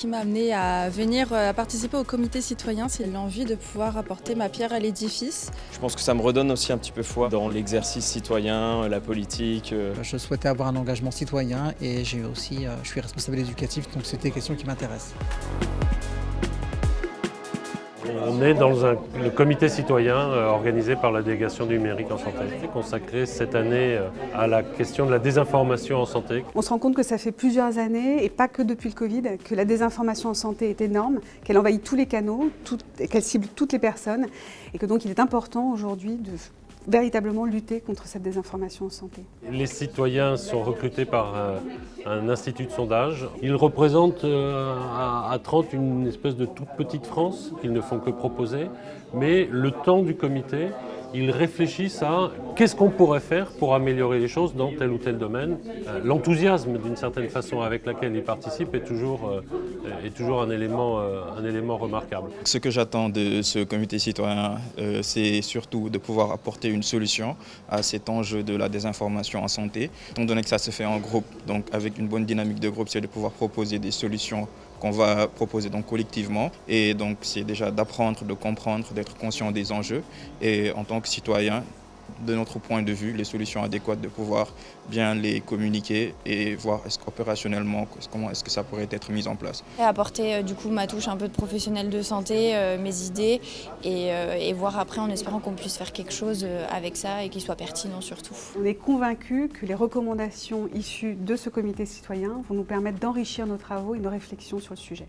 qui m'a amenée à venir à participer au comité citoyen, c'est l'envie de pouvoir apporter ma pierre à l'édifice. Je pense que ça me redonne aussi un petit peu foi dans l'exercice citoyen, la politique. Je souhaitais avoir un engagement citoyen et je suis responsable éducatif, donc c'était des questions qui m'intéressent. On est dans le comité citoyen organisé par la délégation du numérique en santé, consacré cette année à la question de la désinformation en santé. On se rend compte que ça fait plusieurs années, et pas que depuis le Covid, que la désinformation en santé est énorme, qu'elle envahit tous les canaux, qu'elle cible toutes les personnes, et que donc il est important aujourd'hui de véritablement lutter contre cette désinformation en santé. Les citoyens sont recrutés par un institut de sondage. Ils représentent à 30 une espèce de toute petite France qu'ils ne font que proposer, mais le temps du comité, ils réfléchissent à qu'est-ce qu'on pourrait faire pour améliorer les choses dans tel ou tel domaine. L'enthousiasme, d'une certaine façon, avec laquelle ils participent est toujours un élément remarquable. Ce que j'attends de ce comité citoyen, c'est surtout de pouvoir apporter une solution à cet enjeu de la désinformation en santé. Étant donné que ça se fait en groupe, donc avec une bonne dynamique de groupe, c'est de pouvoir proposer des solutions qu'on va proposer donc collectivement. Et donc c'est déjà d'apprendre, de comprendre, d'être conscient des enjeux. Et en tant que citoyen, de notre point de vue, les solutions adéquates, de pouvoir bien les communiquer et voir opérationnellement comment est-ce que ça pourrait être mis en place. Et apporter du coup ma touche un peu de professionnel de santé, mes idées et voir après en espérant qu'on puisse faire quelque chose avec ça et qu'il soit pertinent surtout. On est convaincus que les recommandations issues de ce comité citoyen vont nous permettre d'enrichir nos travaux et nos réflexions sur le sujet.